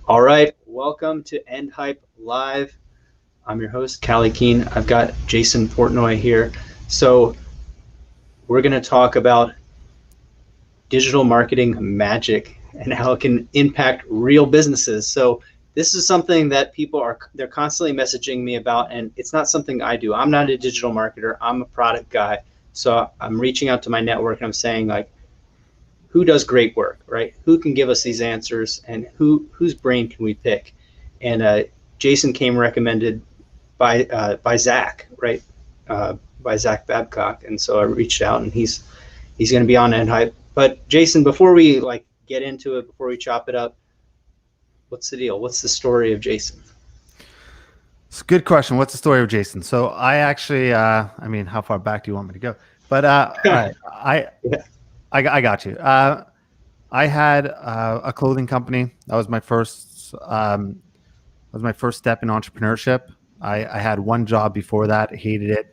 All right, welcome to End Hype Live. I'm your host, Callie Keen. I've got Jason Portnoy here. So we're going to talk about digital marketing magic and how it can impact real businesses. So this is something that they're constantly messaging me about, and it's not something I do. I'm not a digital marketer. I'm a product guy. So I'm reaching out to my network and I'm saying, like, who does great work, right? Who can give us these answers, and whose brain can we pick? And Jason came recommended by Zach, right? By Zach Babcock, and so I reached out, and he's going to be on End Hype. But Jason, before we get into it, before we chop it up, what's the deal? What's the story of Jason? It's a good question. What's the story of Jason? So I actually, how far back do you want me to go? But all right, Yeah. I got you. I had a clothing company. That was my first. Was my first step in entrepreneurship. I had one job before that. Hated it.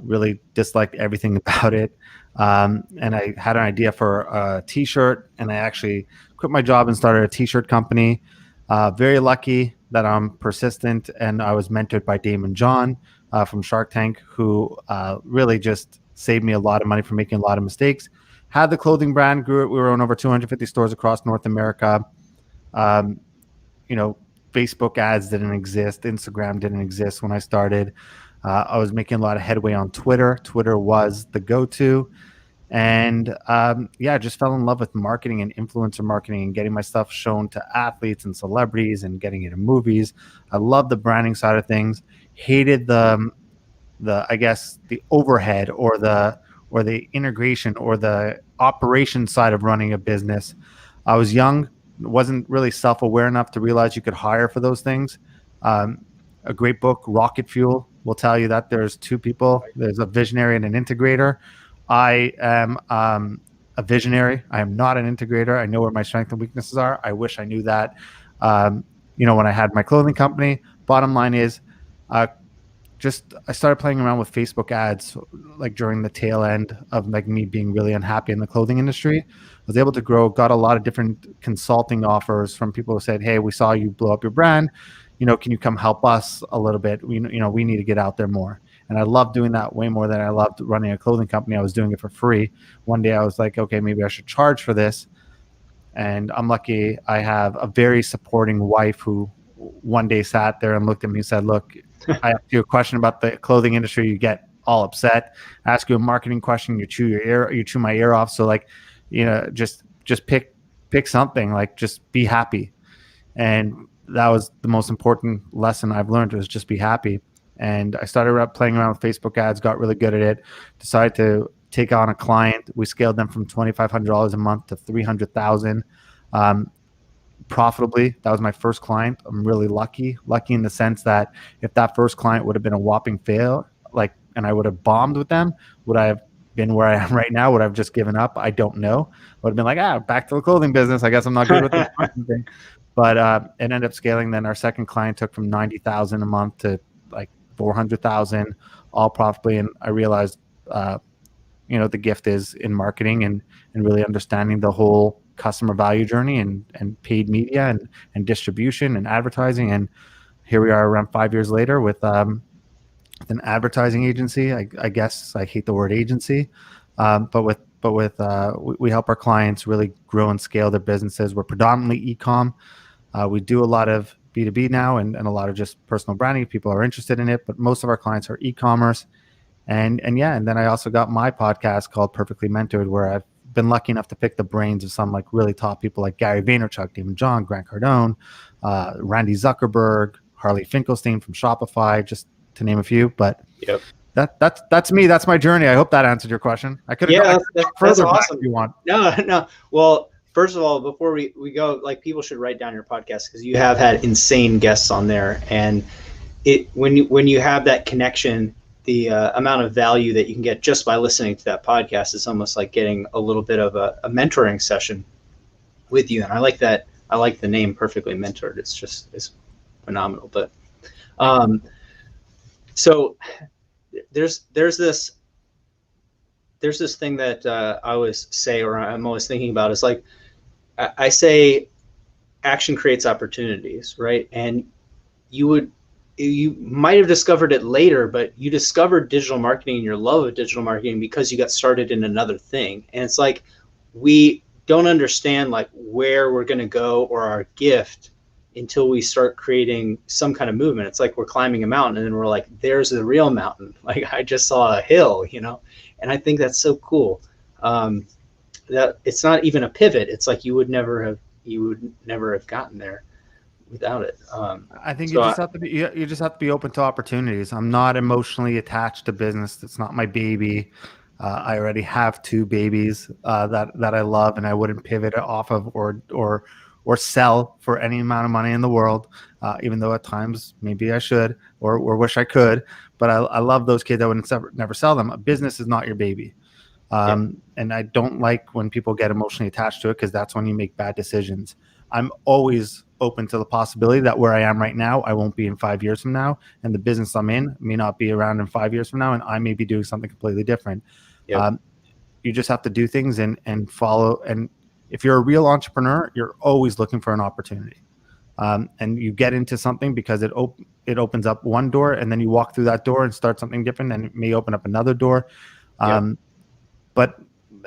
Really disliked everything about it. And I had an idea for a T-shirt, and I actually quit my job and started a T-shirt company. Very lucky that I'm persistent, and I was mentored by Damon John from Shark Tank, who really just saved me a lot of money from making a lot of mistakes. Had the clothing brand, grew it. We were in over 250 stores across North America. Um, you know, Facebook ads didn't exist. Instagram didn't exist when I started. I was making a lot of headway on Twitter. Twitter was the go-to. And I just fell in love with marketing and influencer marketing and getting my stuff shown to athletes and celebrities and getting it in movies. I love the branding side of things. Hated the overhead or the integration or the operation side of running a business. I was young, wasn't really self-aware enough to realize you could hire for those things. A great book, Rocket Fuel, will tell you that there's two people. There's a visionary and an integrator. I am a visionary. I am not an integrator. I know where my strengths and weaknesses are. I wish I knew that, when I had my clothing company. Bottom line is, I started playing around with Facebook ads like during the tail end of like me being really unhappy in the clothing industry. I was able to grow, got a lot of different consulting offers from people who said, "Hey, we saw you blow up your brand. Can you come help us a little bit? We need to get out there more." And I loved doing that way more than I loved running a clothing company. I was doing it for free. One day I was like, okay, maybe I should charge for this. And I'm lucky I have a very supporting wife who one day sat there and looked at me and said, "Look, I ask you a question about the clothing industry, you get all upset. I ask you a marketing question, you chew my ear off. So just pick something, like just be happy." And that was the most important lesson I've learned, was just be happy. And I started playing around with Facebook ads, got really good at it, decided to take on a client. We scaled them from $2,500 a month to $300,000 profitably. That was my first client. I'm really lucky in the sense that if that first client would have been a whopping fail, and I would have bombed with them, would I have been where I am right now? Would I have just given up? I don't know. I would have been like, back to the clothing business. I guess I'm not good with this thing. But it ended up scaling. Then our second client took from $90,000 a month to like $400,000, all profitably. And I realized, the gift is in marketing and really understanding the whole customer value journey and paid media and distribution and advertising. And here we are around 5 years later with an advertising agency. I guess I hate the word agency, but we help our clients really grow and scale their businesses. We're predominantly e-com. We do a lot of B2B now and a lot of just personal branding if people are interested in it, but most of our clients are e-commerce. And then I also got my podcast called Perfectly Mentored, where I've been lucky enough to pick the brains of some like really top people like Gary Vaynerchuk, Damon John, Grant Cardone, Randy Zuckerberg, Harley Finkelstein from Shopify, just to name a few. But Yep. That's me. That's my journey. I hope that answered your question. I could have gone further awesome. if you want. No. Well, first of all, before we go, like, people should write down your podcast, because you have had insane guests on there, and when you have that connection, the amount of value that you can get just by listening to that podcast is almost like getting a little bit of a mentoring session with you. And I like that. I like the name Perfectly Mentored. It's phenomenal. But so there's this thing that I always say, or I'm always thinking about, is like, I say, action creates opportunities, right? And you might have discovered it later, but you discovered digital marketing and your love of digital marketing because you got started in another thing. And it's like we don't understand like where we're going to go or our gift until we start creating some kind of movement. It's like we're climbing a mountain and then we're like, there's the real mountain. Like I just saw a hill, and I think that's so cool. That it's not even a pivot. It's like you would never have gotten there without it. I think you So just have to be you just have to be open to opportunities. I'm not emotionally attached to business. It's not my baby. I already have two babies that I love, and I wouldn't pivot it off of or sell for any amount of money in the world. Even though at times maybe I should or wish I could, but I love those kids. I would never sell them. A business is not your baby. yeah, And I don't like when people get emotionally attached to it because that's when you make bad decisions. I'm always open to the possibility that where I am right now, I won't be in 5 years from now, and the business I'm in may not be around in 5 years from now, and I may be doing something completely different. yep, Um, you just have to do things and follow. And if you're a real entrepreneur, you're always looking for an opportunity. And you get into something because it opens up one door, and then you walk through that door and start something different, and it may open up another door. yep, But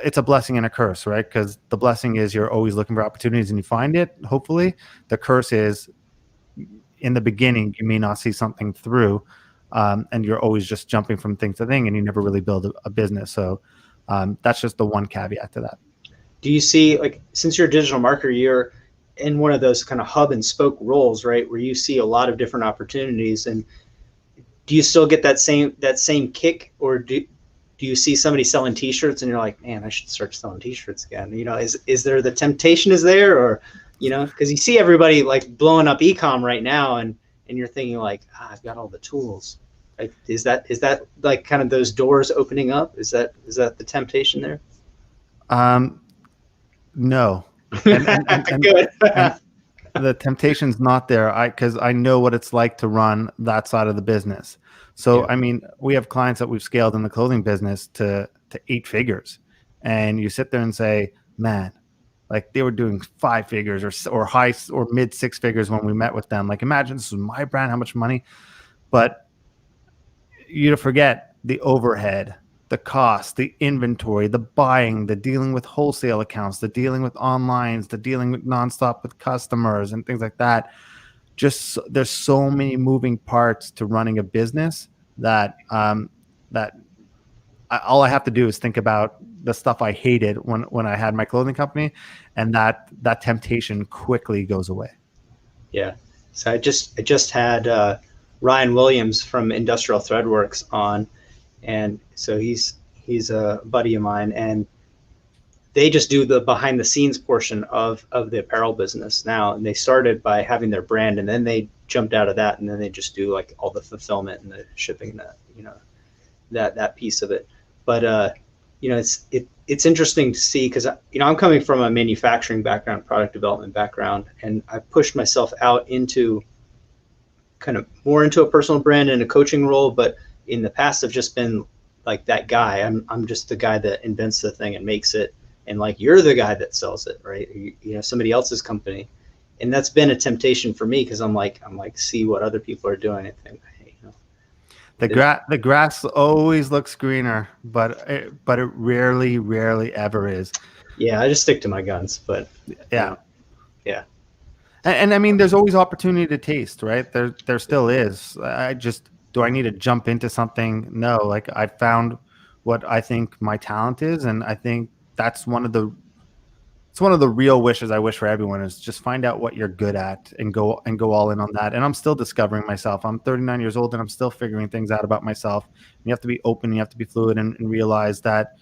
it's a blessing and a curse, right? Because the blessing is you're always looking for opportunities and you find it, hopefully. The curse is in the beginning, you may not see something through, and you're always just jumping from thing to thing and you never really build a business. So that's just the one caveat to that. Do you see, like, since you're a digital marketer, you're in one of those kind of hub and spoke roles, right, where you see a lot of different opportunities, and do you still get that same kick, or do you see somebody selling t-shirts and you're like, man, I should start selling t-shirts again? Is there the temptation is there, or, because you see everybody like blowing up e-com right now, and you're thinking like, I've got all the tools. Like, is that like kind of those doors opening up? Is that the temptation there? No. And Good. and the temptation's not there. Because I know what it's like to run that side of the business. So, Yeah. I mean, we have clients that we've scaled in the clothing business to 8 figures. And you sit there and say, man, like they were doing 5 figures or high or mid 6 figures when we met with them. Like, imagine this was my brand, how much money. But you forget the overhead, the cost, the inventory, the buying, the dealing with wholesale accounts, the dealing with onlines, the dealing with nonstop with customers and things like that. Just there's so many moving parts to running a business that all I have to do is think about the stuff I hated when I had my clothing company, and that temptation quickly goes away. Yeah. So I just had Ryan Williams from Industrial Threadworks on, and so he's a buddy of mine, and they just do the behind the scenes portion of the apparel business now. And they started by having their brand, and then they jumped out of that, and then they just do like all the fulfillment and the shipping, that piece of it. But it's interesting to see, because I'm coming from a manufacturing background, product development background, and I pushed myself out into kind of more into a personal brand and a coaching role. But in the past, I've just been like that guy. I'm just the guy that invents the thing and makes it, and like you're the guy that sells it, right? Somebody else's company, and that's been a temptation for me, because I'm like see what other people are doing and think, hey, The grass always looks greener, but it rarely ever is. yeah, I just stick to my guns. But Yeah. Yeah. And I mean, there's always opportunity to taste, right? There still is. Do I need to jump into something? No, like I found what I think my talent is, and I think that's one of the real wishes I wish for everyone is just find out what you're good at and go all in on that. And I'm still discovering myself. I'm 39 years old and I'm still figuring things out about myself. And you have to be open, you have to be fluid, and realize that,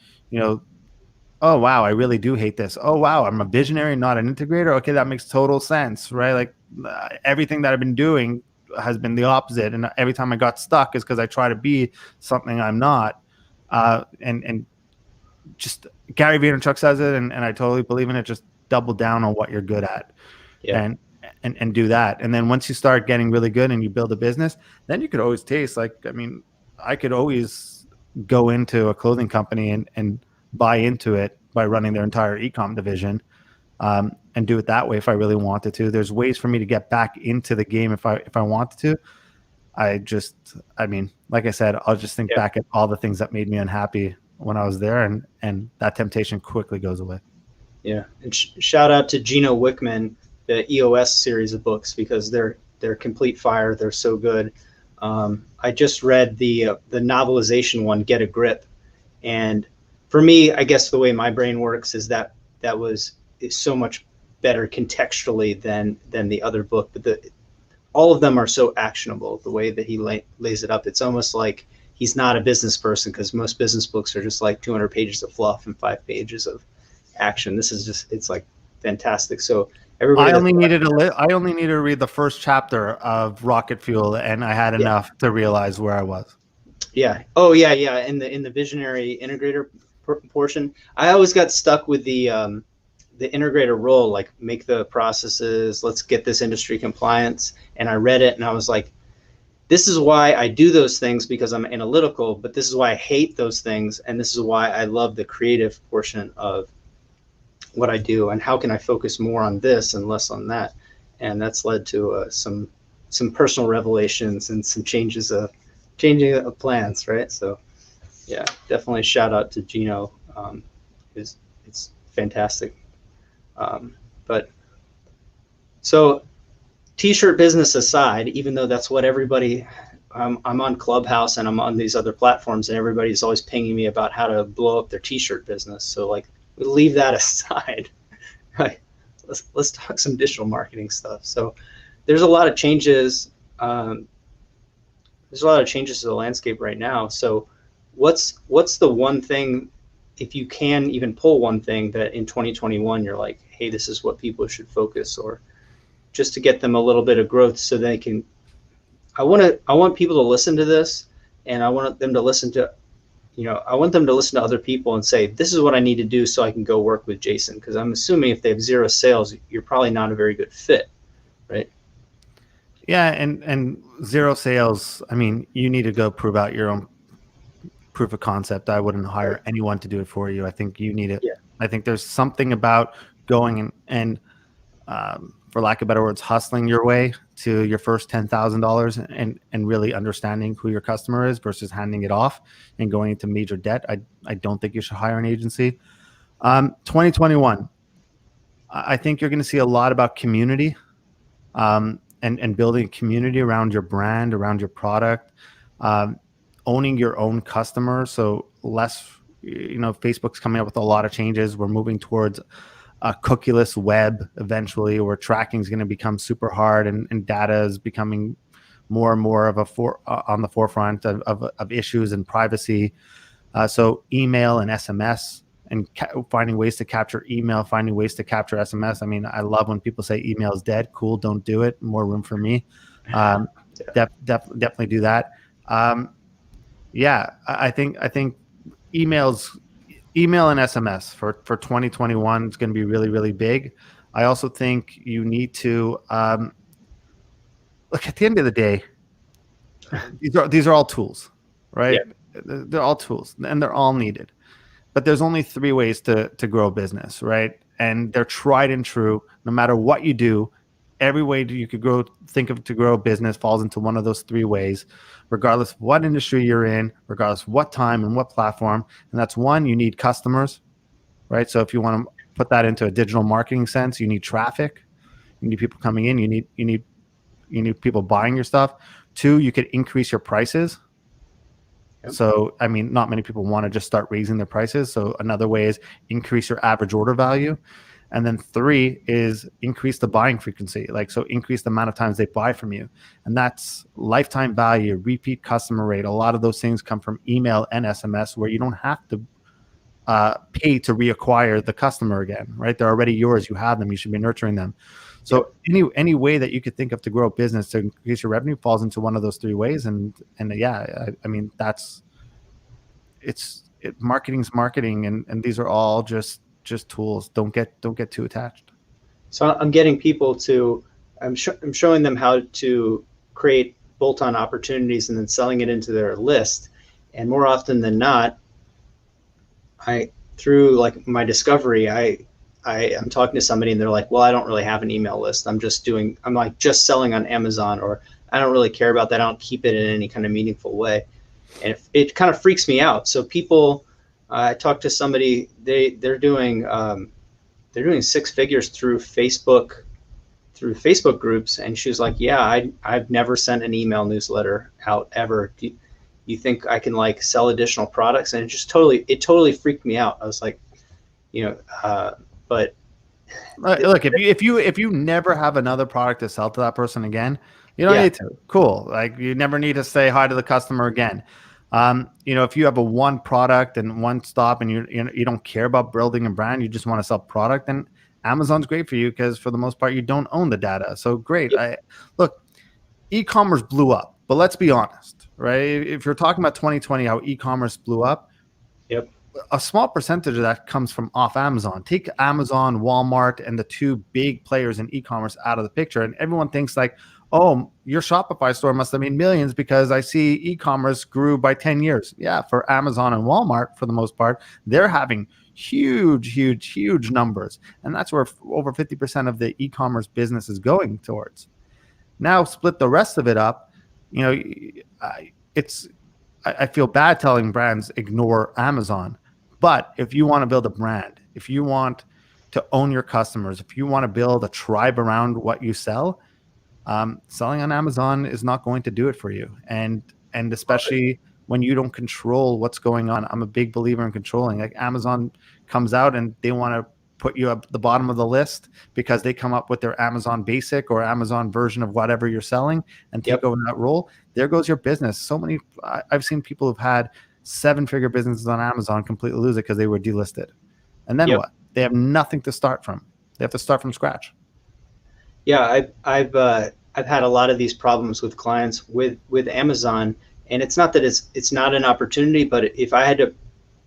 oh wow, I really do hate this. Oh wow, I'm a visionary, not an integrator. Okay, that makes total sense, right? Like everything that I've been doing has been the opposite, and every time I got stuck is because I try to be something I'm not. And just Gary Vaynerchuk says it, and I totally believe in it. Just double down on what you're good at, Yeah. and do that. And then once you start getting really good and you build a business, then you could always taste. Like, I mean, I could always go into a clothing company and buy into it by running their entire e-com division. and do it that way if I really wanted to. There's ways for me to get back into the game if I wanted to. I mean, like I said, I'll just think back at all the things that made me unhappy when I was there, and that temptation quickly goes away. Yeah, and shout out to Gino Wickman, the EOS series of books, because they're complete fire. They're so good. I just read the novelization one, Get a Grip, and for me, I guess the way my brain works is that is so much better contextually than the other book. But all of them are so actionable. The way that he lays it up, it's almost like he's not a business person, because most business books are just like 200 pages of fluff and 5 pages of action. This is just, it's like fantastic. So everybody, I only needed to read the first chapter of Rocket Fuel, and I had enough to realize where I was. Yeah. Oh yeah, yeah. In the visionary integrator portion, I always got stuck with the integrator role, like make the processes, let's get this industry compliance. And I read it and I was like, this is why I do those things, because I'm analytical, but this is why I hate those things. And this is why I love the creative portion of what I do, and how can I focus more on this and less on that. And that's led to some personal revelations and some changing of plans, right? So yeah, definitely shout out to Gino. It's fantastic. But so t-shirt business aside, even though that's what everybody, I'm on Clubhouse and I'm on these other platforms, and everybody's always pinging me about how to blow up their t-shirt business. So like, we leave that aside, right? Let's talk some digital marketing stuff. So there's a lot of changes. There's a lot of changes to the landscape right now. So what's the one thing, if you can even pull one thing, that in 2021 you're like, hey, this is what people should focus, or just to get them a little bit of growth so they can, I want people to listen to this, and I want them to listen to, I want them to listen to other people and say, this is what I need to do so I can go work with Jason. Because I'm assuming if they have 0 sales, you're probably not a very good fit, right? Yeah, and 0 sales, I mean, you need to go prove out your own proof of concept. I wouldn't hire anyone to do it for you. I think you need it. Yeah. I think there's something about going and for lack of better words, hustling your way to your first $10,000 and really understanding who your customer is versus handing it off and going into major debt. I don't think you should hire an agency. 2021, I think you're going to see a lot about community and building a community around your brand, around your product, owning your own customers. So less, Facebook's coming up with a lot of changes. We're moving towards a cookieless web eventually, where tracking is going to become super hard, and data is becoming more and more of on the forefront of issues and privacy. So email and SMS, and finding ways to capture email, finding ways to capture SMS. I mean, I love when people say email is dead. Cool, don't do it. More room for me. Definitely do that. I think email and SMS for 2021 is going to be really, really big. I also think you need to look, at the end of the day, these are all tools, right? Yeah. They're all tools, and they're all needed. But there's only 3 ways to grow a business, right? And they're tried and true. No matter what you do, every way you could think of to grow a business falls into one of those 3 ways, regardless of what industry you're in, regardless of what time and what platform. And that's one, you need customers, right? So if you want to put that into a digital marketing sense, you need traffic, you need people coming in, you need people buying your stuff. 2, you could increase your prices. Yep. So, I mean, not many people want to just start raising their prices. So another way is increase your average order value. And then 3 is increase the buying frequency. So increase the amount of times they buy from you. And that's lifetime value, repeat customer rate. A lot of those things come from email and SMS, where you don't have to pay to reacquire the customer again, right? They're already yours. You have them. You should be nurturing them. So any way that you could think of to grow a business to increase your revenue falls into one of those 3 ways. And I mean, marketing's marketing, and these are all just tools. Don't get too attached. So I'm getting people to, I'm showing them how to create bolt-on opportunities and then selling it into their list. And more often than not, through like my discovery, I I'm talking to somebody and they're like, well, I don't really have an email list. I'm like just selling on Amazon, or I don't really care about that. I don't keep it in any kind of meaningful way. And it kind of freaks me out. So people, I talked to somebody, they're doing 6 figures through Facebook groups. And she was like, yeah, I've never sent an email newsletter out ever. Do you think I can like sell additional products? And it totally freaked me out. I was like, but Look, if you never have another product to sell to that person again, you don't need to. Cool. Like you never need to say hi to the customer again. If you have a one product and one stop, and you don't care about building a brand, you just want to sell product, then Amazon's great for you because for the most part you don't own the data. So great. Look, e-commerce blew up, but let's be honest, right? If you're talking about 2020, how e-commerce blew up, yep. A small percentage of that comes from off Amazon. Take Amazon, Walmart, and the two big players in e-commerce out of the picture, and everyone thinks like, oh, your Shopify store must have made millions because I see e-commerce grew by 10 years. Yeah, for Amazon and Walmart, for the most part, they're having huge numbers. And that's where over 50% of the e-commerce business is going towards. Now split the rest of it up. I feel bad telling brands ignore Amazon. But if you want to build a brand, if you want to own your customers, if you want to build a tribe around what you sell, selling on Amazon is not going to do it for you. And especially when you don't control what's going on. I'm a big believer in controlling. Like Amazon comes out and they want to put you at the bottom of the list because they come up with their Amazon basic or Amazon version of whatever you're selling and take over that role. There goes your business. I've seen people who've had 7-figure businesses on Amazon completely lose it because they were delisted. And then what? They have nothing to start from. They have to start from scratch. Yeah, I've had a lot of these problems with clients with Amazon, and it's not that it's not an opportunity, but if I had to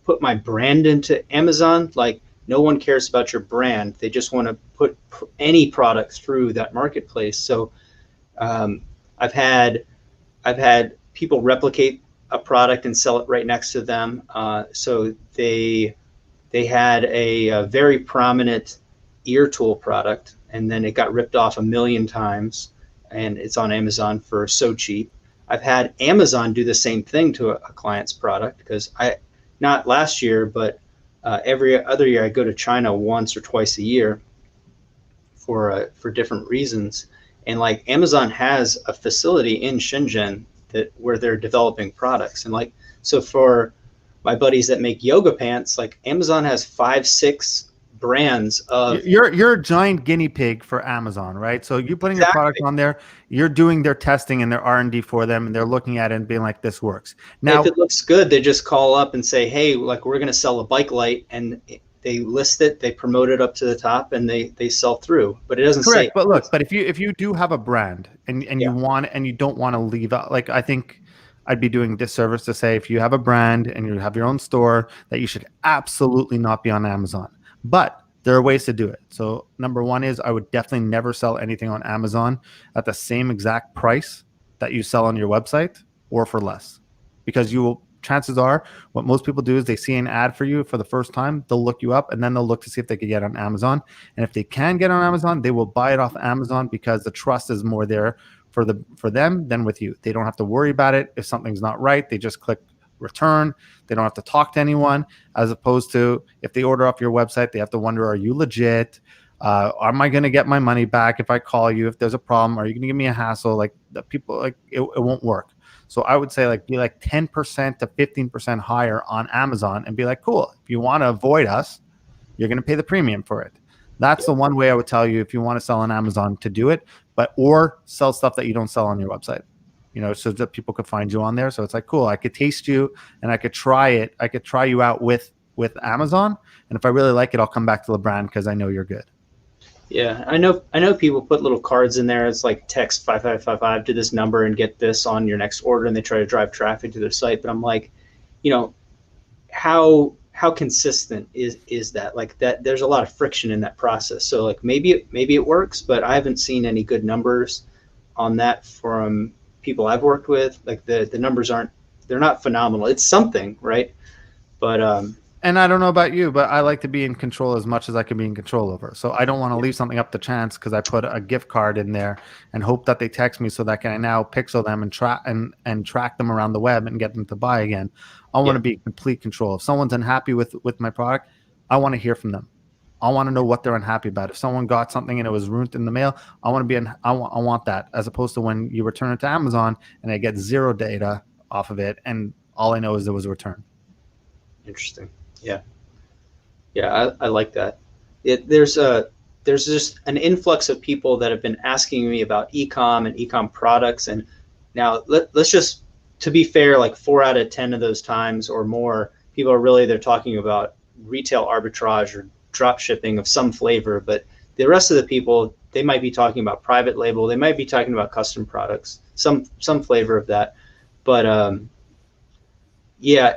put my brand into Amazon, like no one cares about your brand. They just want to put any product through that marketplace. So I've had people replicate a product and sell it right next to them. So they had a very prominent ear tool product, and then it got ripped off 1,000,000 times, and it's on Amazon for so cheap. I've had Amazon do the same thing to a client's product because not last year, but every other year I go to China once or twice a year for different reasons. And like Amazon has a facility in Shenzhen where they're developing products. And like, so for my buddies that make yoga pants, like Amazon has 5-6 brands of. You're a giant guinea pig for Amazon, right? So you putting your product on there, you're doing their testing and their R&D for them, and they're looking at it and being like, this works. Now, if it looks good, they just call up and say, hey, like we're going to sell a bike light, and they list it, they promote it up to the top, and they sell through. But it doesn't say. But look, but if you do have a brand and you want and you don't want to leave out, like I think I'd be doing disservice to say if you have a brand and you have your own store that you should absolutely not be on Amazon. But there are ways to do it. So number one is I would definitely never sell anything on Amazon at the same exact price that you sell on your website or for less, because chances are what most people do is they see an ad for you for the first time, they'll look you up, and then they'll look to see if they can get on Amazon. And if they can get on Amazon, they will buy it off Amazon because the trust is more there for them than with you. They don't have to worry about it. If something's not right, they just click return. They don't have to talk to anyone, as opposed to if they order off your website, they have to wonder, are you legit? Am I going to get my money back if I call you? If there's a problem, are you going to give me a hassle? Like the people, like it won't work. So I would say like be like 10% to 15% higher on Amazon and be like, cool, if you want to avoid us, you're going to pay the premium for it. That's the one way I would tell you if you want to sell on Amazon to do it, or sell stuff that you don't sell on your website, so that people could find you on there. So it's like, cool, I could taste you and I could try it. I could try you out with Amazon. And if I really like it, I'll come back to the brand because I know you're good. Yeah, I know people put little cards in there. It's like text 5555 to this number and get this on your next order, and they try to drive traffic to their site. But I'm like, how consistent is that? Like that, there's a lot of friction in that process. So like maybe it works, but I haven't seen any good numbers on that from people I've worked with. Like the numbers they're not phenomenal. It's something, right? But And I don't know about you, but I like to be in control as much as I can be in control over. So I don't want to Yeah. leave something up to chance because I put a gift card in there and hope that they text me so that I can now pixel them and track them around the web and get them to buy again. I want Yeah. to be in complete control. If someone's unhappy with my product, I want to hear from them. I want to know what they're unhappy about. If someone got something and it was ruined in the mail, I want to be I want that, as opposed to when you return it to Amazon and I get zero data off of it and all I know is there was a return. Interesting. Yeah. Yeah, I like that. There's just an influx of people that have been asking me about ecom and ecom products, and now let's just, to be fair, like 4 out of 10 of those times or more, people are really, they're talking about retail arbitrage or drop shipping of some flavor, but the rest of the people, they might be talking about private label, they might be talking about custom products, some flavor of that, but yeah,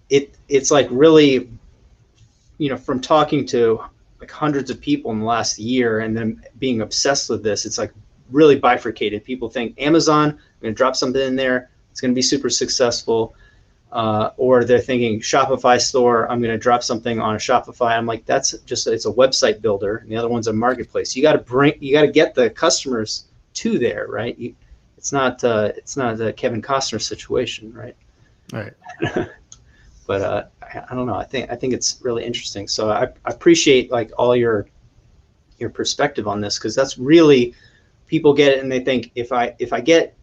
it's like really, from talking to like hundreds of people in the last year and then being obsessed with this, it's like really bifurcated. People think Amazon, I'm going to drop something in there, it's going to be super successful. Or they're thinking Shopify store, I'm going to drop something on a Shopify. I'm like, it's a website builder, and the other one's a marketplace. You got to get the customers to there, right? It's not a Kevin Costner situation, right? Right. But I don't know. I think it's really interesting. So I appreciate like all your perspective on this, because that's really, people get it and they think if I get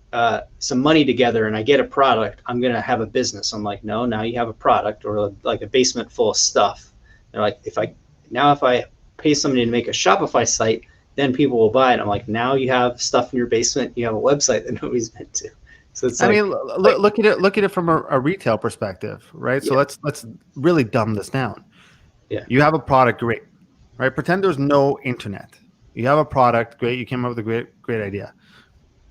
some money together and I get a product, I'm gonna have a business. I'm like, no, now you have a product or like a basement full of stuff. They're like, if I pay somebody to make a Shopify site, then people will buy it. I'm like, now you have stuff in your basement, you have a website that nobody's been to. So it's I like, mean, look at it from a retail perspective, right? So yeah, let's really dumb this down. yeah, You have a product, great, right? Pretend there's no internet. You have a product, great. You came up with a great idea.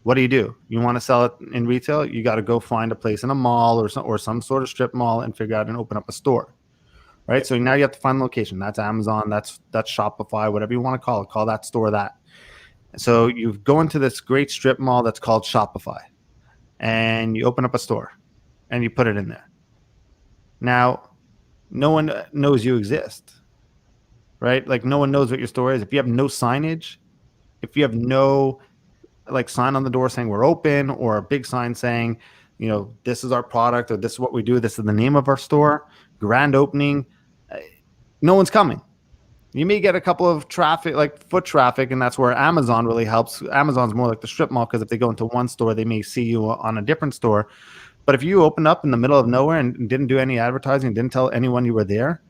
What do? You want to sell it in retail? You got to go find a place in a mall or some sort of strip mall and figure out and open up a store, yeah, right? So now you have to find a location. That's Amazon. That's Shopify. Whatever you want to call it. Call that store that. So you go into this great strip mall that's called Shopify, and you open up a store, and you put it in there. Now, no one knows you exist, right? Like no one knows what your store is. If you have no signage, if you have no like sign on the door saying we're open, or a big sign saying, this is our product, or this is what we do, this is the name of our store, grand opening, no one's coming. You may get a couple of traffic, like foot traffic, and that's where Amazon really helps. Amazon's more like the strip mall, because if they go into one store, they may see you on a different store. But if you open up in the middle of nowhere and didn't do any advertising, didn't tell anyone you were there,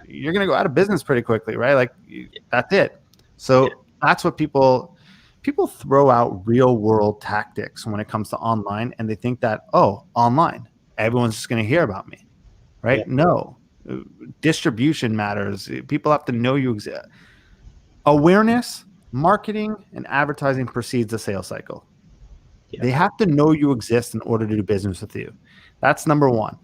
you're going to go out of business pretty quickly, right? Like that's it. yeah, So that's what people throw out real world tactics when it comes to online, and they think that, oh, online, everyone's just going to hear about me, yeah, right? No, distribution matters. People have to know you exist. Awareness, marketing, and advertising precedes the sales cycle. yeah, They have to know you exist in order to do business with you. That's number one.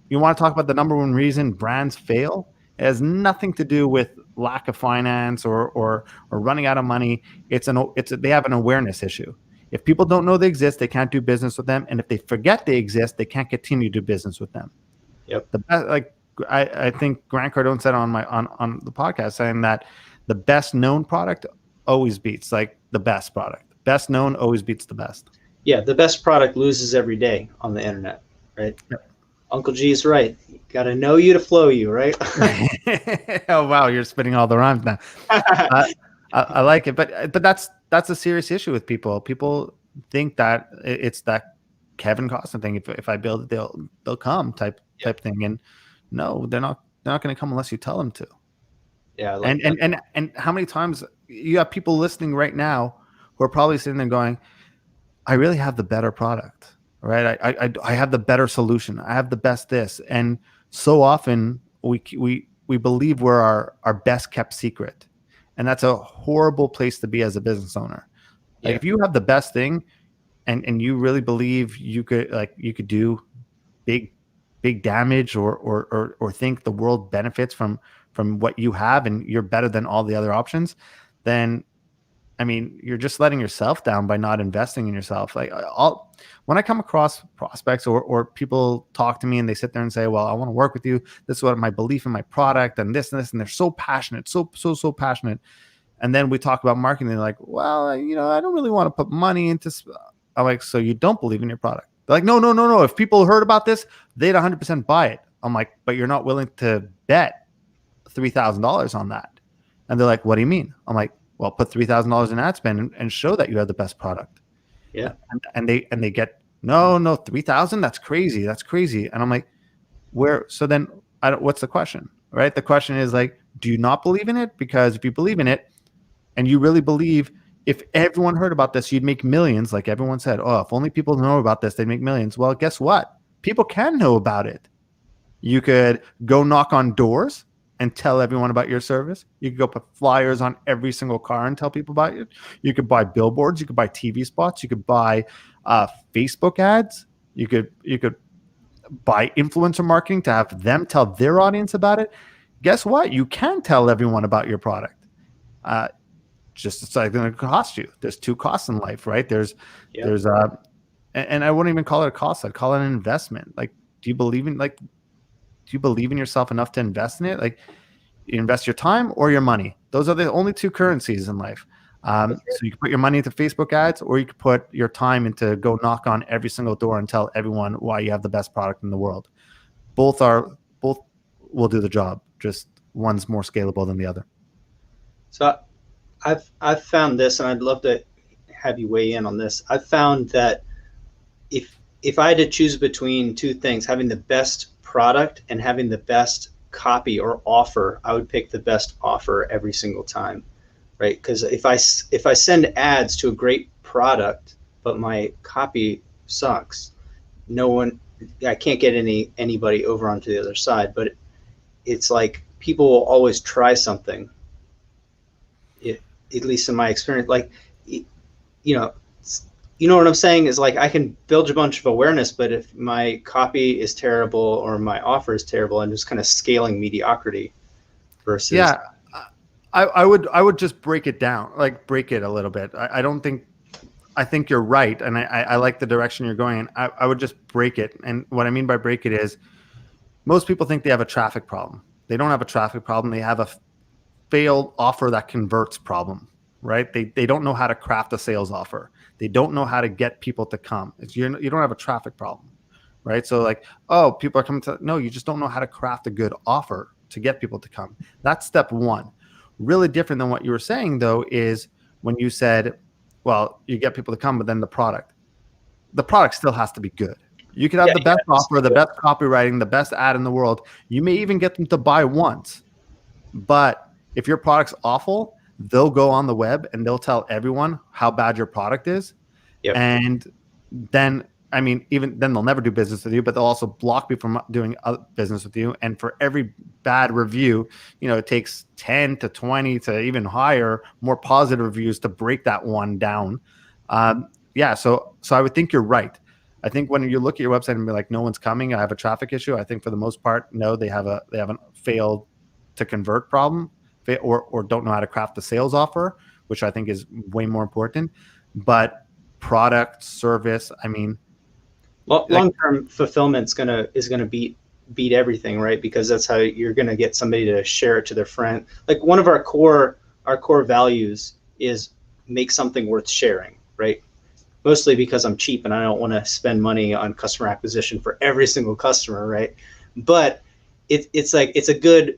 You want to talk about the number one reason brands fail? It has nothing to do with lack of finance or running out of money. They have an awareness issue. If people don't know they exist, they can't do business with them. And if they forget they exist, they can't continue to do business with them. yep, The best, like I think Grant Cardone said on the podcast, saying that the best known product always beats like the best product. Best known always beats the best. yeah. The best product loses every day on the internet, right? Yep. Uncle G's right. You got to know you to flow you, right? Oh wow, you're spitting all the rhymes now. I like it, but that's a serious issue with people. People think that it's that Kevin Costner thing. If I build it, they'll come type thing, and no, they're not going to come unless you tell them to. Yeah, I like And that. and how many times you have people listening right now who are probably sitting there going, I really have the better product, right? I have the better solution. I have the best this. And so often we believe we're our best kept secret. And that's a horrible place to be as a business owner. Like Yeah, if you have the best thing and you really believe you could do big damage or think the world benefits from what you have and you're better than all the other options, then I mean, you're just letting yourself down by not investing in yourself. Like when I come across prospects or people talk to me and they sit there and say, well, I want to work with you. This is what my belief in my product and this and this. And they're so passionate, so passionate. And then we talk about marketing. They're like, well, I don't really want to put money into. I'm like, so you don't believe in your product? They're like, no. If people heard about this, they'd 100% buy it. I'm like, but you're not willing to bet $3,000 on that. And they're like, what do you mean? I'm like, well, put $3,000 in ad spend and show that you have the best product. Yeah. And they get, no, 3,000. That's crazy. And I'm like, so then what's the question, right? The question is like, do you not believe in it? Because if you believe in it and you really believe, if everyone heard about this, you'd make millions. Like everyone said, oh, if only people know about this, they'd make millions. Well, guess what? People can know about it. You could go knock on doors and tell everyone about your service. You could go put flyers on every single car and tell people about it. You could buy billboards. You could buy TV spots. You could buy Facebook ads. You could buy influencer marketing to have them tell their audience about it. Guess what? You can tell everyone about your product. Just it's like going to cost you. There's two costs in life, right? And I wouldn't even call it a cost. I'd call it an investment. Like, do you believe in yourself enough to invest in it? Like, you invest your time or your money. Those are the only two currencies in life. So you can put your money into Facebook ads, or you could put your time into go knock on every single door and tell everyone why you have the best product in the world. Both will do the job. Just one's more scalable than the other. So I've found this, and I'd love to have you weigh in on this. I've found that if I had to choose between two things, having the best product and having the best copy or offer, I would pick the best offer every single time, right? Because if I send ads to a great product but my copy sucks, I can't get anybody over onto the other side. But it's like people will always try something. At least in my experience, like, you know what I'm saying is, like, I can build a bunch of awareness, but if my copy is terrible or my offer is terrible, I'm just kind of scaling mediocrity versus. Yeah, I would just break it down, like break it a little bit. I think you're right. And I like the direction you're going in. I would just break it. And what I mean by break it is most people think they have a traffic problem. They don't have a traffic problem. They have a failed offer that converts problem, right? They don't know how to craft a sales offer. They don't know how to get people to come. You don't have a traffic problem, right? So like, oh, people are coming to, no, you just don't know how to craft a good offer to get people to come. That's step one. Really different than what you were saying, though, is when you said, well, you get people to come, but then the product still has to be good. You could have the best offer, the best copywriting, the best ad in the world. You may even get them to buy once, but if your product's awful, they'll go on the web and they'll tell everyone how bad your product is. Yep. And then, I mean, even then they'll never do business with you, but they'll also block people from doing business with you. And for every bad review, it takes 10 to 20 to even higher, more positive reviews to break that one down. So I would think you're right. I think when you look at your website and be like, no one's coming, I have a traffic issue. I think for the most part, no, they haven't failed to convert problem. Or don't know how to craft a sales offer, which I think is way more important. But product, service, I mean, long-term fulfillment is gonna beat everything, right? Because that's how you're gonna get somebody to share it to their friend. Like, one of our core values is make something worth sharing, right? Mostly because I'm cheap and I don't want to spend money on customer acquisition for every single customer, right? But it's a good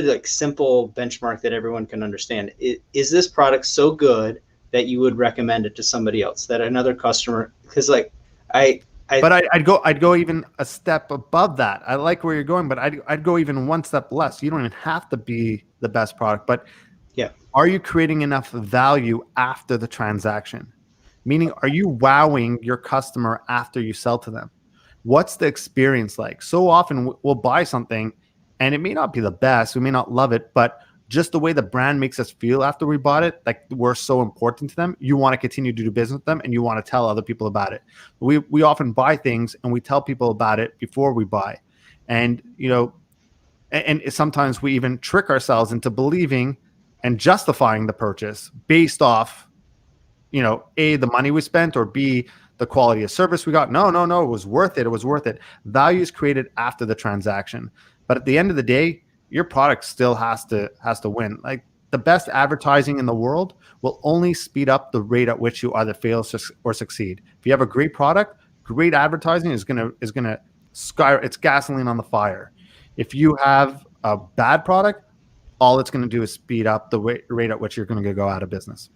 like simple benchmark that everyone can understand. Is this product so good that you would recommend it to somebody else, that another customer? Because like I'd go even a step above that. I like where you're going, but I'd go even one step less. You don't even have to be the best product, but yeah, are you creating enough value after the transaction? Meaning, are you wowing your customer after you sell to them? What's the experience like? So often we'll buy something and it may not be the best. We may not love it, but just the way the brand makes us feel after we bought it, like we're so important to them, you want to continue to do business with them and you want to tell other people about it. We often buy things and we tell people about it before we buy. And, and sometimes we even trick ourselves into believing and justifying the purchase based off A, the money we spent, or B, the quality of service we got. No, no, no, it was worth it. It was worth it. Value is created after the transaction. But at the end of the day, your product still has to win. Like, the best advertising in the world will only speed up the rate at which you either fail or succeed. If you have a great product, great advertising is gonna skyrocket. It's gasoline on the fire. If you have a bad product, all it's going to do is speed up the rate at which you're going to go out of business.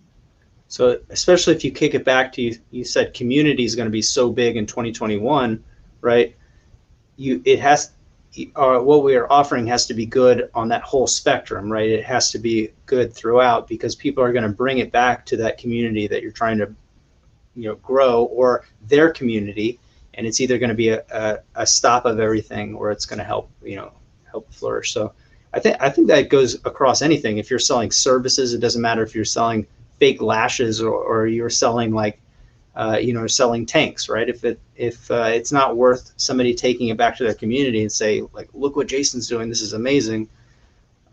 So especially if you kick it back to you said community is going to be so big in 2021, right? What we are offering has to be good on that whole spectrum, right? It has to be good throughout, because people are going to bring it back to that community that you're trying to, grow, or their community, and it's either going to be a stop of everything, or it's going to help flourish. So I think that goes across anything. If you're selling services, it doesn't matter if you're selling fake lashes or you're selling selling tanks, right? If it's not worth somebody taking it back to their community and say, like, look what Jason's doing, this is amazing,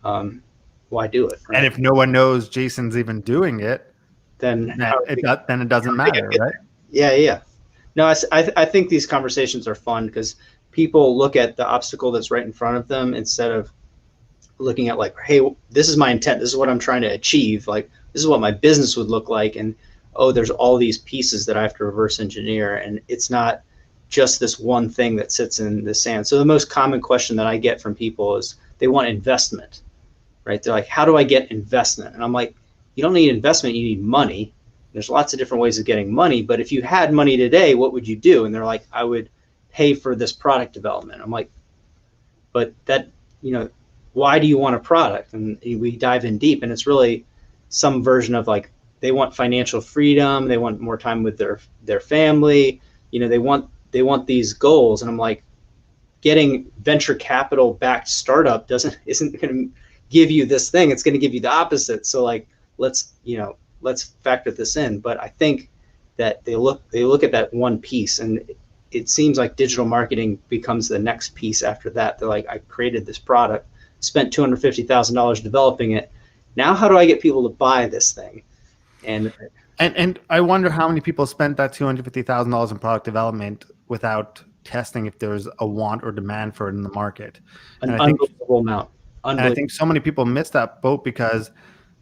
why do it? Right? And if no one knows Jason's even doing it, then it doesn't matter, right? Yeah. No, I think these conversations are fun because people look at the obstacle that's right in front of them instead of looking at, like, hey, this is my intent, this is what I'm trying to achieve, like, this is what my business would look like, and there's all these pieces that I have to reverse engineer, and it's not just this one thing that sits in the sand. So the most common question that I get from people is they want investment, right? They're like, how do I get investment? And I'm like, you don't need investment, you need money. There's lots of different ways of getting money, but if you had money today, what would you do? And they're like, I would pay for this product development. I'm like, but that, why do you want a product? And we dive in deep, and it's really some version of, like, they want financial freedom, they want more time with their family, they want these goals. And I'm like, getting venture capital backed startup isn't going to give you this thing, it's going to give you the opposite. So, like, let's factor this in. But I think that they look at that one piece, and it seems like digital marketing becomes the next piece after that. They're like, I created this product, spent $250,000 developing it. Now, how do I get people to buy this thing? And I wonder how many people spent that $250,000 in product development without testing if there's a want or demand for it in the market. An unbelievable amount. And I think so many people miss that boat because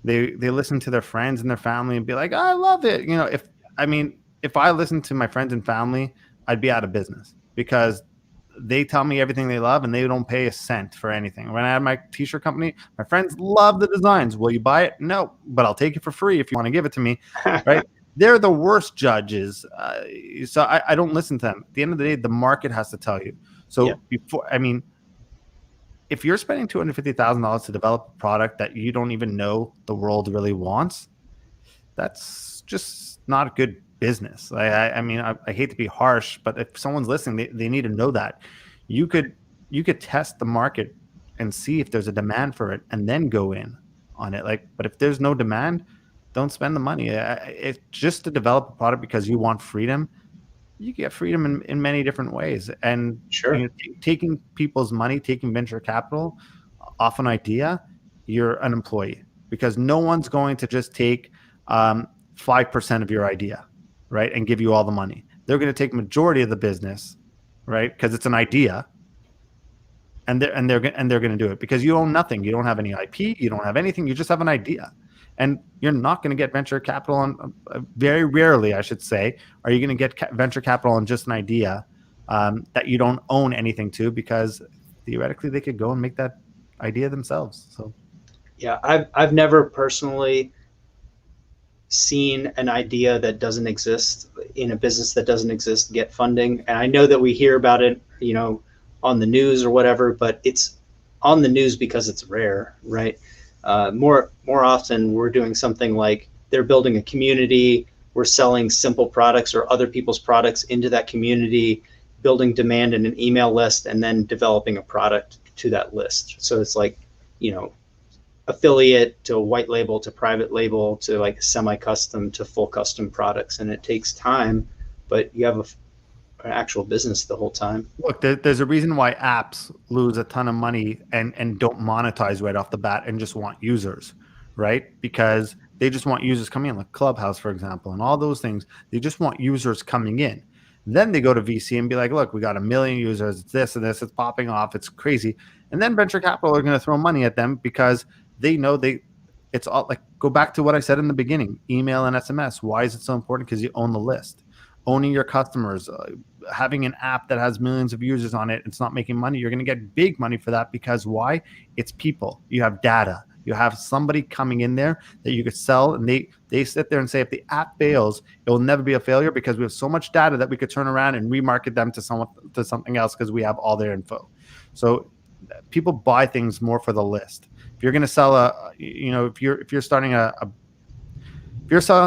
they listen to their friends and their family and be like, I love it. If I listened to my friends and family, I'd be out of business, because they tell me everything they love and they don't pay a cent for anything. When I had my t-shirt company, my friends love the designs. Will you buy it? No, but I'll take it for free if you want to give it to me. Right? They're the worst judges. So I don't listen to them. At the end of the day, the market has to tell you. So if you're spending $250,000 to develop a product that you don't even know the world really wants, that's just not good business. I hate to be harsh, but if someone's listening, they need to know that you could test the market and see if there's a demand for it and then go in on it. But if there's no demand, don't spend the money. It's just to develop a product because you want freedom. You get freedom in many different ways. And sure, taking people's money, taking venture capital off an idea, you're an employee, because no one's going to just take 5% of your idea, right, and give you all the money. They're going to take majority of the business, right, because it's an idea, and they're going to do it because you own nothing. You don't have any IP. You don't have anything. You just have an idea, and you're not going to get venture capital on. Very rarely, I should say, are you going to get venture capital on just an idea that you don't own anything to, because theoretically they could go and make that idea themselves. So, yeah, I've never personally seen an idea that doesn't exist in a business that doesn't exist get funding. And I know that we hear about it, on the news or whatever, but it's on the news because it's rare, right? More often we're doing something like they're building a community, we're selling simple products or other people's products into that community, building demand in an email list, and then developing a product to that list. So it's like, affiliate to white label to private label to like semi-custom to full custom products. And it takes time, but you have an actual business the whole time. Look, there's a reason why apps lose a ton of money and don't monetize right off the bat and just want users, right? Because They just want users coming in, like Clubhouse, for example, and all those things. They just want users coming in. Then they go to VC and be like, look, we got 1 million users. It's this and this. It's popping off. It's crazy. And then venture capital are going to throw money at them because they know it's all like, go back to what I said in the beginning, email and SMS. Why is it so important? Because you own the list. Owning your customers, having an app that has millions of users on it, it's not making money. You're going to get big money for that because why? It's people. You have data. You have somebody coming in there that you could sell, and they sit there and say, if the app fails, it will never be a failure because we have so much data that we could turn around and remarket them to something else because we have all their info. So people buy things more for the list. If you're going to sell if you're starting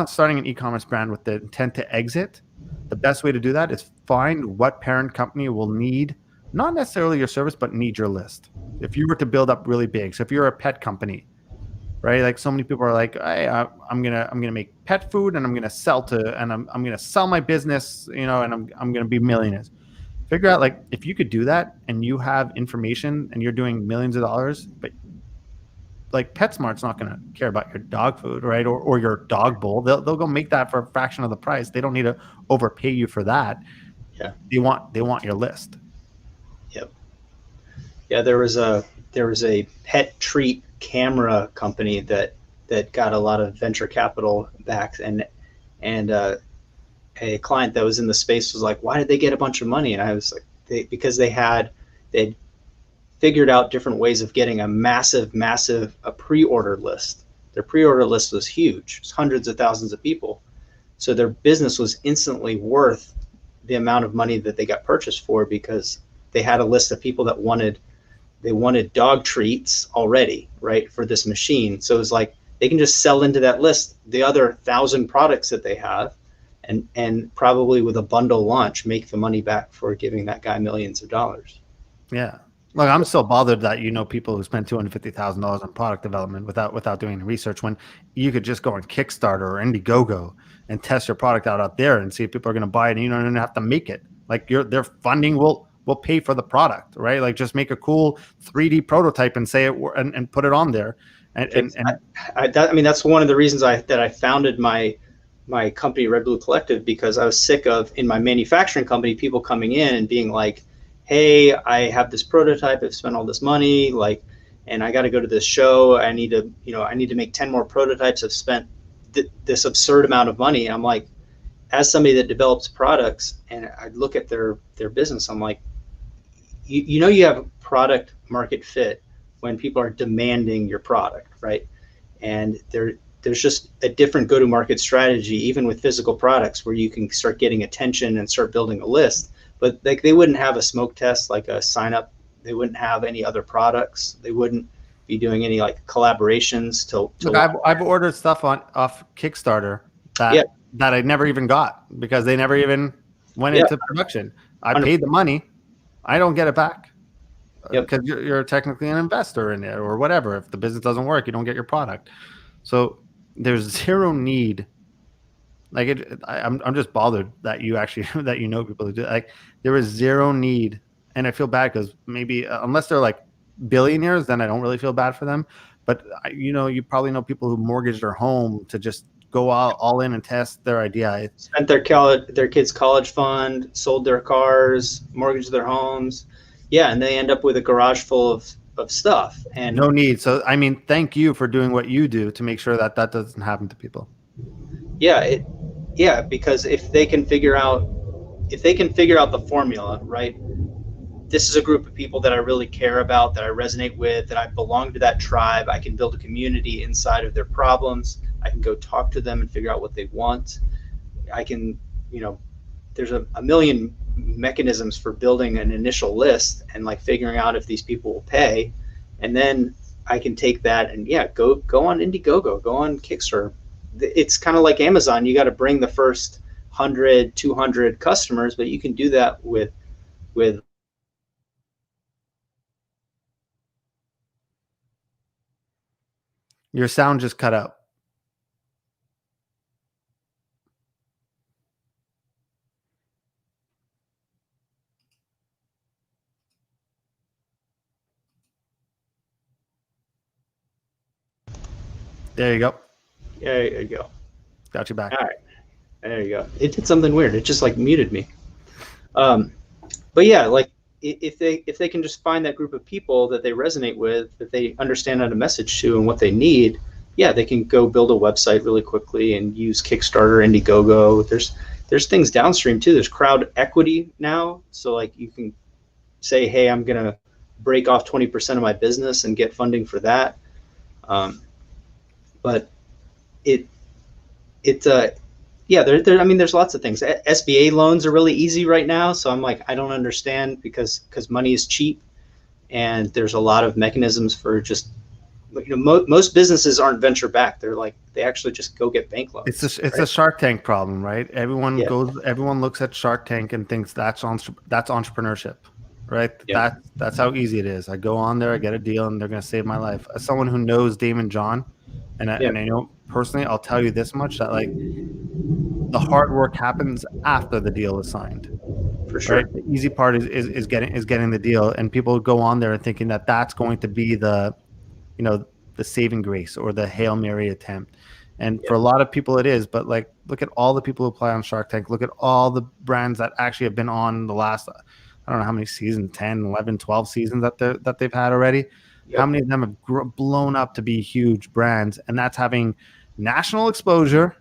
starting an e-commerce brand with the intent to exit, the best way to do that is find what parent company will need, not necessarily your service, but need your list. If you were to build up really big, so if you're a pet company, right? Like so many people are like, hey, I'm gonna make pet food and I'm gonna sell my business, and I'm gonna be millionaires. Figure out like if you could do that and you have information and you're doing millions of dollars, but like PetSmart's not going to care about your dog food, right? Or your dog bowl. They'll go make that for a fraction of the price. They don't need to overpay you for that. Yeah. They want your list. Yep. Yeah, there was a pet treat camera company that got a lot of venture capital back, and a client that was in the space was like, why did they get a bunch of money? And I was like, because they'd figured out different ways of getting a massive pre-order list. Their pre-order list was huge. It was hundreds of thousands of people. So their business was instantly worth the amount of money that they got purchased for because they had a list of people that wanted dog treats already, right, for this machine. So it was like they can just sell into that list the other 1,000 products that they have, and probably with a bundle launch make the money back for giving that guy millions of dollars. Yeah. Look, I'm still bothered that people who spend $250,000 on product development without doing research when you could just go on Kickstarter or Indiegogo and test your product out there and see if people are going to buy it, and you don't even have to make it. Like their funding will pay for the product, right? Like just make a cool 3D prototype and say it and put it on there. I mean, that's one of the reasons I founded my company, Red Blue Collective, because I was sick of, in my manufacturing company, people coming in and being like, hey, I have this prototype, I've spent all this money, and I got to go to this show. I need to make 10 more prototypes. I've spent this absurd amount of money. And I'm like, as somebody that develops products, and I look at their business, I'm like, you have product market fit when people are demanding your product, right? And there's just a different go-to-market strategy, even with physical products, where you can start getting attention and start building a list. But like they wouldn't have a smoke test, like a sign up. They wouldn't have any other products. They wouldn't be doing any like collaborations to Look, I've ordered stuff off Kickstarter that I never even got because they never even went into production. I 100%. paid the money. I don't get it back because Yep. you're technically an investor in it or whatever. If the business doesn't work, you don't get your product. So there's zero need. Like I'm just bothered that you actually that people who do. Like there is zero need, and I feel bad because maybe unless they're like billionaires, then I don't really feel bad for them. But you probably know people who mortgaged their home to just go all in and test their idea. Spent their kids' college fund, sold their cars, mortgaged their homes, and they end up with a garage full of stuff and no need. So I mean, thank you for doing what you do to make sure that doesn't happen to people. Because if they can figure out the formula, right? This is a group of people that I really care about, that I resonate with, that I belong to that tribe. I can build a community inside of their problems. I can go talk to them and figure out what they want. I can, there's a million mechanisms for building an initial list and like figuring out if these people will pay. And then I can take that and go on Indiegogo, go on Kickstarter. It's kind of like Amazon. You got to bring the first 100, 200 customers, but you can do that with Your sound just cut out. There you go. There you go. Got you back. All right. There you go. It did something weird. It just like muted me. Um, but yeah, like if they can just find that group of people that they resonate with, that they understand how to message to and what they need, yeah, they can go build a website really quickly and use Kickstarter, Indiegogo. There's things downstream too. There's crowd equity now, so like you can say, hey, I'm gonna break off 20% of my business and get funding for that. But it it yeah, I mean, there's lots of things. SBA loans are really easy right now, so I'm like, I don't understand because money is cheap, and there's a lot of mechanisms for just, most businesses aren't venture backed. They're like, they actually just go get bank loans. It's right? a Shark Tank problem, right? Yeah. Everyone looks at Shark Tank and thinks that's entrepreneurship, right? Yeah. That's how easy it is. I go on there, I get a deal, and they're going to save my life. As someone who knows Damon John, and Yeah. I know personally, I'll tell you this much, that like the hard work happens after the deal is signed. For sure. Right? The easy part is getting the deal, and people go on there and thinking that that's going to be the saving grace or the Hail Mary attempt. And for a lot of people it is, but like, look at all the people who apply on Shark Tank. Look at all the brands that actually have been on the last, I don't know how many seasons, 10, 11, 12 seasons that they've had already. Yep. How many of them have blown up to be huge brands? And that's having national exposure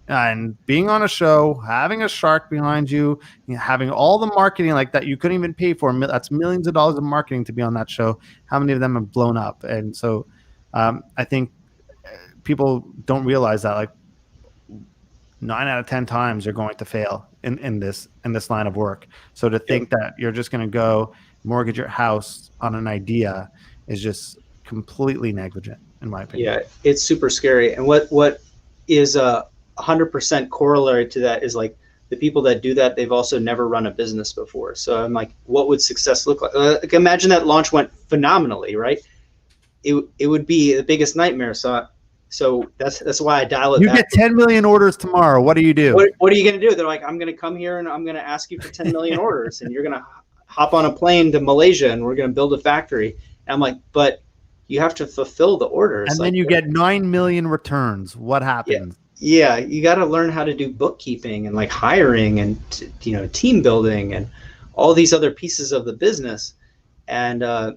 and being on a show, having a shark behind you, having all the marketing like that you couldn't even pay for. That's millions of dollars of marketing to be on that show. How many of them have blown up? And so I think people don't realize that like 9 out of 10 times you're going to fail in this line of work. So to think that you're just going to go mortgage your house on an idea is just completely negligent, in my opinion. Yeah, it's super scary. And what is 100% corollary to that is like the people that do that, they've also never run a business before. So I'm like, what would success look like? Like, imagine that launch went phenomenally, right? It would be the biggest nightmare. So that's why I dial it back. You get 10 million orders tomorrow. What do you do? What are you going to do? They're like, I'm going to come here and I'm going to ask you for 10 million orders, and you're going to hop on a plane to Malaysia and we're going to build a factory. And I'm like, but you have to fulfill the orders. And then you get 9 million returns. What happens? Yeah, you got to learn how to do bookkeeping and like hiring and team building and all these other pieces of the business. And I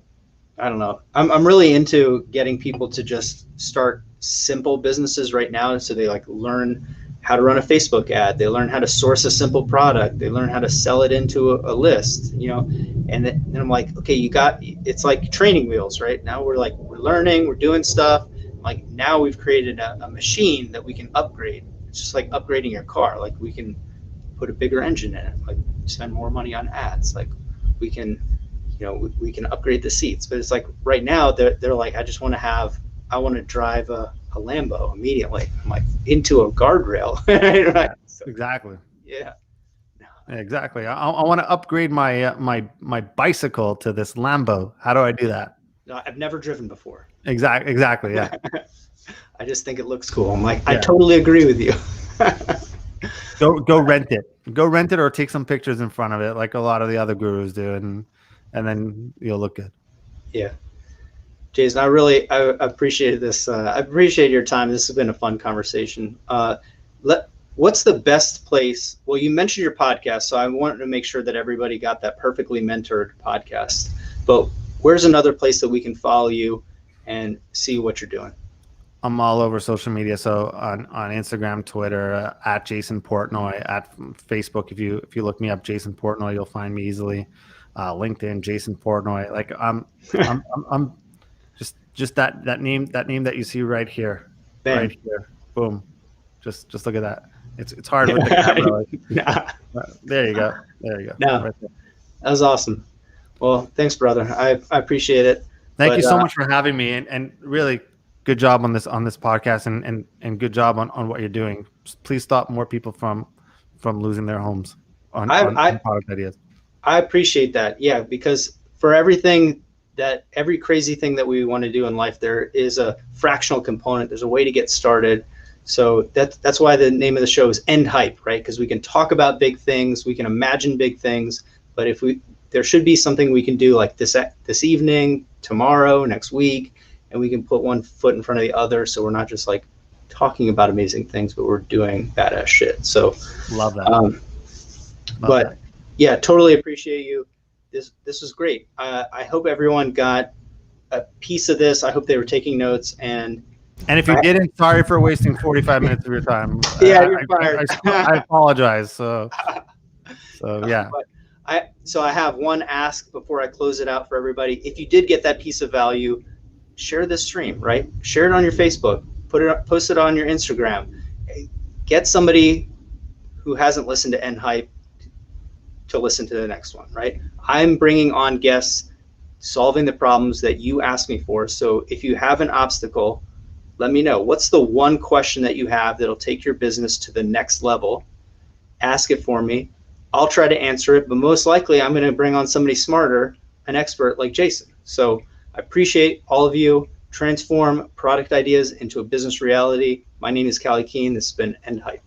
don't know. I'm really into getting people to just start simple businesses right now, so they like learn how to run a Facebook ad, they learn how to source a simple product, they learn how to sell it into a list, and then I'm like, okay, it's like training wheels, right? Now we're learning, we're doing stuff. Like now we've created a machine that we can upgrade. It's just like upgrading your car. Like we can put a bigger engine in it, like spend more money on ads, like we can we can upgrade the seats. But it's like right now they're like, I want to drive a Lambo immediately. I'm like, into a guardrail. Right? So, exactly. Yeah. Exactly. I want to upgrade my my bicycle to this Lambo. How do I do that? No, I've never driven before. Exactly. Yeah. I just think it looks cool. I'm like, I totally agree with you. Go rent it. Go rent it or take some pictures in front of it, like a lot of the other gurus do, and then you'll look good. Yeah. Jason, I appreciated this. I appreciate your time. This has been a fun conversation. What's the best place? Well, you mentioned your podcast, so I wanted to make sure that everybody got that Perfectly Mentored podcast. But where's another place that we can follow you and see what you're doing? I'm all over social media. So on Instagram, Twitter, at Jason Portnoy, at Facebook. If you look me up, Jason Portnoy, you'll find me easily. LinkedIn, Jason Portnoy. Like I'm just that name that you see right here. Bam. Right here. Boom. Just look at that. It's hard with the camera. Nah. There you go. No, right there. That was awesome. Well, thanks, brother. I appreciate it. Thank you so much for having me, and really good job on this podcast, and good job on what you're doing. Please stop more people from losing their homes on product ideas. I appreciate that. Yeah, because for every crazy thing that we want to do in life, there is a fractional component. There's a way to get started. So that's why the name of the show is End Hype, right? Because we can talk about big things, we can imagine big things, but there should be something we can do like this evening, tomorrow, next week, and we can put one foot in front of the other, so we're not just like talking about amazing things, but we're doing badass shit. So Love that. But yeah, totally appreciate you. This was great. I hope everyone got a piece of this. I hope they were taking notes. And if you didn't, sorry for wasting 45 minutes of your time. Yeah, you're fired. I apologize. So yeah. But I have one ask before I close it out for everybody. If you did get that piece of value, share this stream, right? Share it on your Facebook. Post it on your Instagram. Get somebody who hasn't listened to End Hype to listen to the next one, right? I'm bringing on guests solving the problems that you asked me for. So if you have an obstacle, let me know. What's the one question that you have that'll take your business to the next level? Ask it for me. I'll try to answer it, but most likely I'm going to bring on somebody smarter, an expert like Jason. So I appreciate all of you. Transform product ideas into a business reality. My name is Callie Keen. This has been End Hype.